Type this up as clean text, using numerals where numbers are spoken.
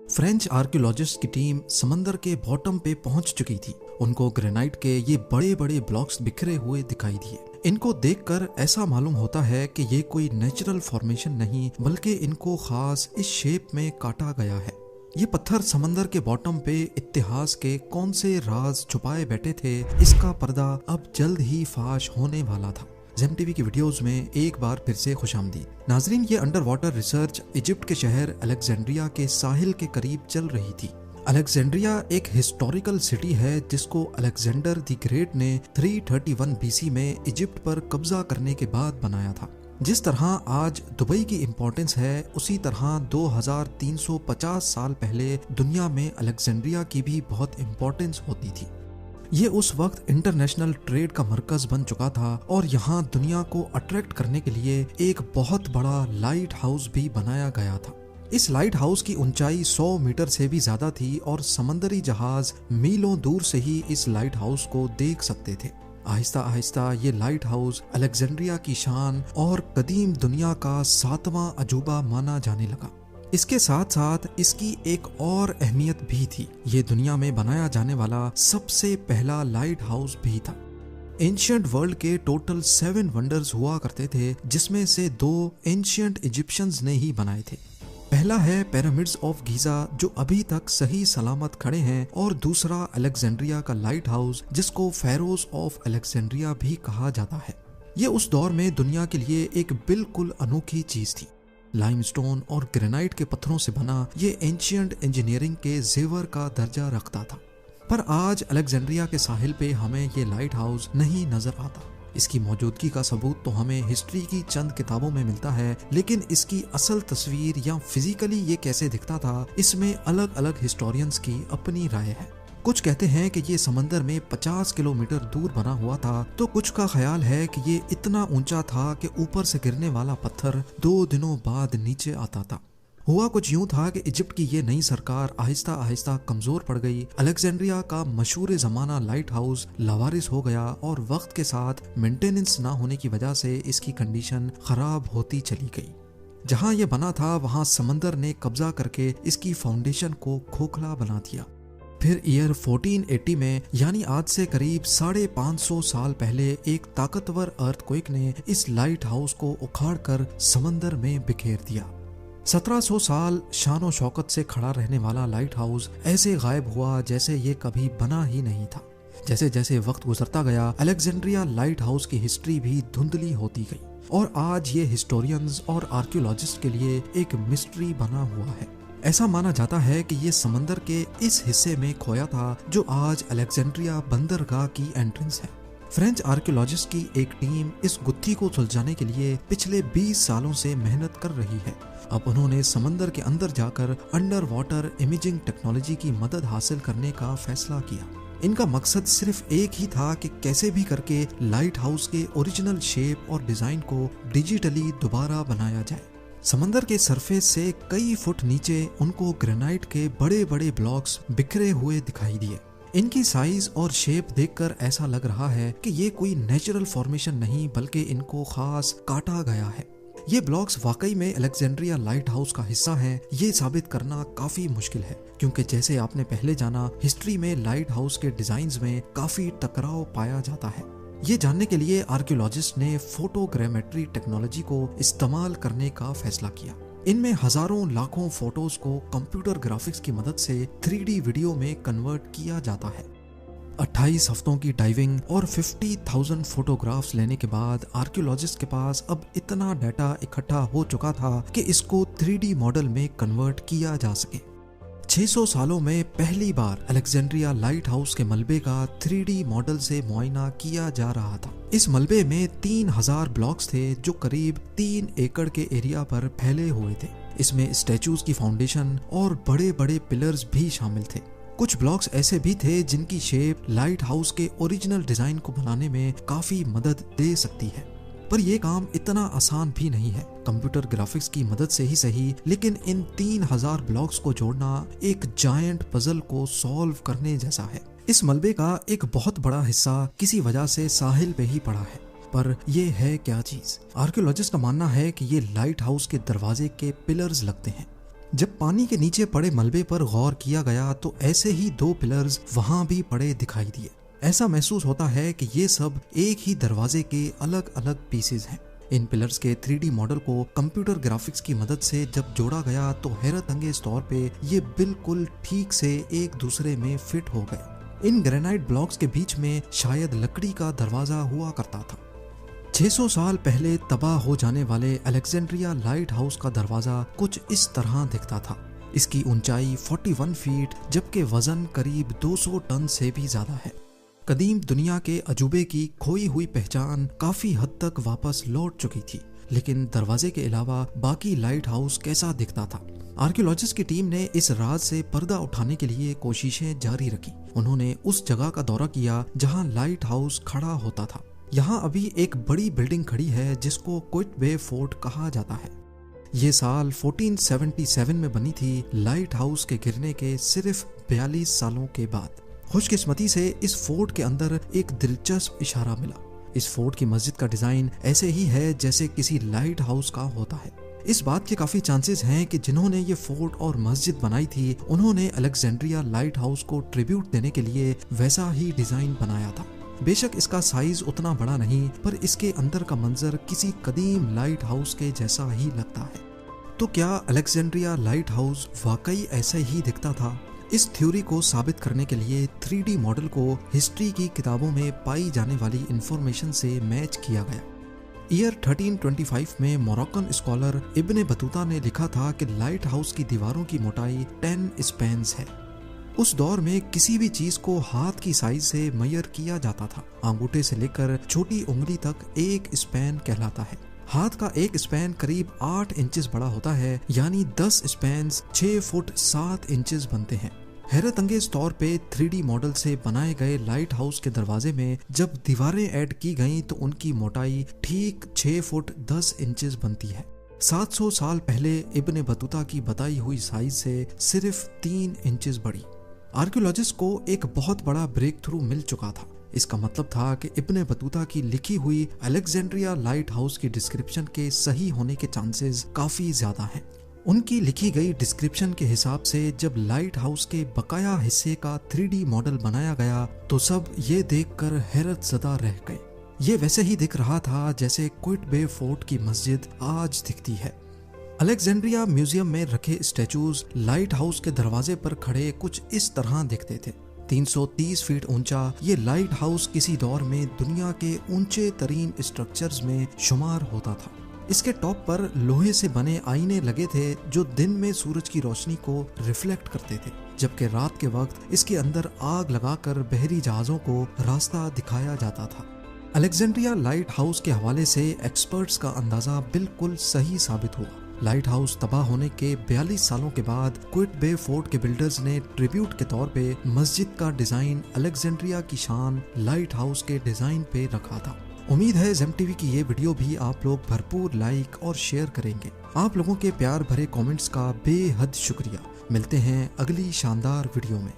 French archaeologist की team समंदर के बॉटम पे पहुंच चुकी थी। उनको ग्रेनाइट के ये बड़े बड़े ब्लॉक्स बिखरे हुए दिखाई दिए। इनको देखकर ऐसा मालूम होता है कि ये कोई नेचुरल फॉर्मेशन नहीं बल्कि इनको खास इस शेप में काटा गया है। ये पत्थर समंदर के बॉटम पे इतिहास के कौन से राज छुपाए बैठे थे, इसका पर्दा अब जल्द ही फाश होने वाला था। जेम टीवी की वीडियोस में एक बार फिर से खुशामदीद। नाजरीन, ये अंडर वाटर रिसर्च इजिप्ट के शहर अलेक्जेंड्रिया के साहिल के करीब चल रही थी। अलेक्जेंड्रिया एक हिस्टोरिकल सिटी है जिसको अलेक्जेंडर द ग्रेट ने 331 बीसी में इजिप्ट पर कब्जा करने के बाद बनाया था। जिस तरह आज दुबई की इम्पोर्टेंस है, उसी तरह 2350 साल पहले दुनिया में अलेक्जेंड्रिया की भी बहुत इम्पोर्टेंस होती थी। ये उस वक्त इंटरनेशनल ट्रेड का मरकज बन चुका था और यहाँ दुनिया को अट्रैक्ट करने के लिए एक बहुत बड़ा लाइट हाउस भी बनाया गया था। इस लाइट हाउस की ऊंचाई 100 मीटर से भी ज्यादा थी और समंदरी जहाज मीलों दूर से ही इस लाइट हाउस को देख सकते थे। आहिस्ता आहिस्ता ये लाइट हाउस अलेक्जेंड्रिया की शान और कदीम दुनिया का 7वां अजूबा माना जाने लगा। इसके साथ साथ इसकी एक और अहमियत भी थी। ये दुनिया में बनाया जाने वाला सबसे पहला लाइट हाउस भी था। एंशियंट वर्ल्ड के टोटल 7 वंडर्स हुआ करते थे, जिसमें से 2 एंशियंट इजिप्शियंस ने ही बनाए थे। पहला है पिरामिड्स ऑफ गीजा, जो अभी तक सही सलामत खड़े हैं, और दूसरा अलेक्जेंड्रिया का लाइट हाउस, जिसको फेरोज ऑफ अलेक्जेंड्रिया भी कहा जाता है। ये उस दौर में दुनिया के लिए एक बिल्कुल अनोखी चीज थी। लाइमस्टोन और ग्रेनाइट के पत्थरों से बना ये एंशियंट इंजीनियरिंग के जेवर का दर्जा रखता था। पर आज अलेक्जेंड्रिया के साहिल पे हमें ये लाइट हाउस नहीं नजर आता। इसकी मौजूदगी का सबूत तो हमें हिस्ट्री की चंद किताबों में मिलता है, लेकिन इसकी असल तस्वीर या फिजिकली ये कैसे दिखता था, इसमें अलग अलग हिस्टोरियंस की अपनी राय है। कुछ कहते हैं कि ये समंदर में 50 किलोमीटर दूर बना हुआ था, तो कुछ का ख्याल है कि ये इतना ऊंचा था कि ऊपर से गिरने वाला पत्थर 2 दिनों बाद नीचे आता था। हुआ कुछ यूं था कि इजिप्ट की ये नई सरकार आहिस्ता आहिस्ता कमजोर पड़ गई। अलेक्जेंड्रिया का मशहूर जमाना लाइट हाउस लावारिस हो गया और वक्त के साथ मेंटेनेंस ना होने की वजह से इसकी कंडीशन खराब होती चली गई। जहां ये बना था वहां समंदर ने कब्जा करके इसकी फाउंडेशन को खोखला बना दिया। फिर ईयर 1480 में, यानी आज से करीब 550 साल पहले, एक ताकतवर अर्थक्वेक ने इस लाइट हाउस को उखाड़कर समंदर में बिखेर दिया। 1700 साल शानो शौकत से खड़ा रहने वाला लाइट हाउस ऐसे गायब हुआ जैसे ये कभी बना ही नहीं था। जैसे जैसे वक्त गुजरता गया, अलेक्जेंड्रिया लाइट हाउस की हिस्ट्री भी धुंधली होती गई और आज ये हिस्टोरियंस और आर्कियोलॉजिस्ट के लिए एक मिस्ट्री बना हुआ है। ऐसा माना जाता है कि ये समंदर के इस हिस्से में खोया था जो आज अलेक्जेंड्रिया बंदरगाह की एंट्रेंस है। फ्रेंच आर्कियोलॉजिस्ट की एक टीम इस गुत्थी को सुलझाने के लिए पिछले 20 सालों से मेहनत कर रही है। अब उन्होंने समंदर के अंदर जाकर अंडर वाटर इमेजिंग टेक्नोलॉजी की मदद हासिल करने का फैसला किया। इनका मकसद सिर्फ एक ही था कि कैसे भी करके लाइट हाउस के ओरिजिनल शेप और डिजाइन को डिजिटली दोबारा बनाया जाए। समंदर के सरफेस से कई फुट नीचे उनको ग्रेनाइट के बड़े बड़े ब्लॉक्स बिखरे हुए दिखाई दिए। इनकी साइज और शेप देखकर ऐसा लग रहा है कि ये कोई नेचुरल फॉर्मेशन नहीं बल्कि इनको खास काटा गया है। ये ब्लॉक्स वाकई में अलेक्जेंड्रिया लाइट हाउस का हिस्सा हैं, ये साबित करना काफी मुश्किल है, क्योंकि जैसे आपने पहले जाना, हिस्ट्री में लाइट हाउस के डिजाइन्स में काफी टकराव पाया जाता है। ये जानने के लिए आर्कियोलॉजिस्ट ने फोटोग्रामेट्री टेक्नोलॉजी को इस्तेमाल करने का फैसला किया। इनमें हजारों लाखों फोटोज को कंप्यूटर ग्राफिक्स की मदद से 3D वीडियो में कन्वर्ट किया जाता है। 28 हफ्तों की डाइविंग और 50,000 फोटोग्राफ्स लेने के बाद आर्कियोलॉजिस्ट के पास अब इतना डाटा इकट्ठा हो चुका था कि इसको 3D मॉडल में कन्वर्ट किया जा सके। 600 सालों में पहली बार अलेक्जेंड्रिया लाइट हाउस के मलबे का 3D मॉडल से मुआयना किया जा रहा था। इस मलबे में 3000 ब्लॉक्स थे जो करीब 3 एकड़ के एरिया पर फैले हुए थे। इसमें स्टैचूज की फाउंडेशन और बड़े बड़े पिलर्स भी शामिल थे। कुछ ब्लॉक्स ऐसे भी थे जिनकी शेप लाइट हाउस के ओरिजिनल डिजाइन को बनाने में काफी मदद दे सकती है। पर यह काम इतना आसान भी नहीं है। कंप्यूटर ग्राफिक्स की मदद से ही सही, लेकिन इन 3000 ब्लॉक्स को जोड़ना एक जायंट पजल को सॉल्व करने जैसा है। इस मलबे का एक बहुत बड़ा हिस्सा किसी वजह से साहिल पे ही पड़ा है, पर यह है क्या चीज? आर्कियोलॉजिस्ट का मानना है कि ये लाइट हाउस के दरवाजे के पिलर्स लगते हैं। जब पानी के नीचे पड़े मलबे पर गौर किया गया तो ऐसे ही 2 पिलर्स वहां भी पड़े दिखाई दिए। ऐसा महसूस होता है कि ये सब एक ही दरवाजे के अलग अलग पीसेस हैं। इन पिलर्स के 3D मॉडल को कंप्यूटर ग्राफिक्स की मदद से जब जोड़ा गया तो हैरत अंगेज तौर पे ये बिल्कुल ठीक से एक दूसरे में फिट हो गए। इन ग्रेनाइट ब्लॉक्स के बीच में शायद लकड़ी का दरवाजा हुआ करता था। 600 साल पहले तबाह हो जाने वाले अलेक्जेंड्रिया लाइट हाउस का दरवाजा कुछ इस तरह दिखता था। इसकी ऊंचाई 41 फीट जबकि वजन करीब 200 टन से भी ज्यादा है। कदीम दुनिया के अजूबे की खोई हुई पहचान काफी हद तक वापस लौट चुकी थी, लेकिन दरवाजे के अलावा बाकी लाइट हाउस कैसा दिखता था? आर्कियोलॉजिस्ट की टीम ने इस राज से पर्दा उठाने के लिए कोशिशें जारी रखी। उन्होंने उस जगह का दौरा किया जहां लाइट हाउस खड़ा होता था। यहाँ अभी एक बड़ी बिल्डिंग खड़ी है जिसको क्विटबे फोर्ट कहा जाता है। ये साल 1477 में बनी थी, लाइट हाउस के गिरने के सिर्फ 42 सालों के बाद। खुशकिस्मती से इस फोर्ट के अंदर एक दिलचस्प इशारा मिला। इस फोर्ट की मस्जिद का डिजाइन ऐसे ही है जैसे किसी लाइट हाउस का होता है। इस बात के काफी चांसेस हैं कि जिन्होंने ये फोर्ट और मस्जिद बनाई थी उन्होंने अलेक्जेंड्रिया लाइट हाउस को ट्रिब्यूट देने के लिए वैसा ही डिजाइन बनाया था। बेशक इसका साइज उतना बड़ा नहीं, पर इसके अंदर का मंजर किसी कदीम लाइट हाउस के जैसा ही लगता है। तो क्या अलेक्जेंड्रिया लाइट हाउस वाकई ऐसा ही दिखता था? इस थ्योरी को साबित करने के लिए 3D मॉडल को हिस्ट्री की किताबों में पाई जाने वाली इंफॉर्मेशन से मैच किया गया। ईयर 1325 में मोरक्कन स्कॉलर इब्ने बतूता ने लिखा था कि लाइट हाउस की दीवारों की मोटाई 10 स्पैन्स है। उस दौर में किसी भी चीज को हाथ की साइज से मेजर किया जाता था। अंगूठे से लेकर छोटी उंगली तक एक स्पैन कहलाता है। हाथ का एक स्पैन करीब 8 इंचेस बड़ा होता है, यानी 10 स्पैन्स 6 फुट 7 इंचेस बनते हैं। हैरत अंगेज तौर पे 3D मॉडल से बनाए गए लाइट हाउस के दरवाजे में जब दीवारें ऐड की गईं तो उनकी मोटाई ठीक 6 फुट 10 इंचेस बनती है। 700 साल पहले इब्ने बतूता की बताई हुई साइज से सिर्फ 3 इंचेस बड़ी। आर्कियोलॉजिस्ट को एक बहुत बड़ा ब्रेक थ्रू मिल चुका था। इसका मतलब था कि इब्ने बतूता की लिखी हुई अलेक्जेंड्रिया लाइट हाउस की डिस्क्रिप्शन के सही होने के चांसेस काफी ज्यादा हैं। उनकी लिखी गई डिस्क्रिप्शन के हिसाब से जब लाइट हाउस के बकाया हिस्से का 3D मॉडल बनाया गया तो सब ये देखकर हैरत ज़दा रह गए। ये वैसे ही दिख रहा था जैसे क्विटबे फोर्ट की मस्जिद आज दिखती है। अलेक्जेंड्रिया म्यूजियम में रखे स्टैचूज लाइट हाउस के दरवाजे पर खड़े कुछ इस तरह दिखते थे। 330 फीट ऊंचा ये लाइट हाउस किसी दौर में दुनिया के ऊंचे तरीन स्ट्रक्चर्स में शुमार होता था। इसके टॉप पर लोहे से बने आईने लगे थे जो दिन में सूरज की रोशनी को रिफ्लेक्ट करते थे, जबकि रात के वक्त इसके अंदर आग लगाकर बहरी जहाजों को रास्ता दिखाया जाता था। अलेक्जेंड्रिया लाइट हाउस के हवाले से एक्सपर्ट्स का अंदाजा बिल्कुल सही साबित हुआ। लाइट हाउस तबाह होने के 42 सालों के बाद क्विटबे फोर्ट के बिल्डर्स ने ट्रिब्यूट के तौर पे मस्जिद का डिजाइन अलेक्जेंड्रिया की शान लाइट हाउस के डिजाइन पे रखा था। उम्मीद है ज़ेम टीवी की ये वीडियो भी आप लोग भरपूर लाइक और शेयर करेंगे। आप लोगों के प्यार भरे कमेंट्स का बेहद शुक्रिया। मिलते हैं अगली शानदार वीडियो में।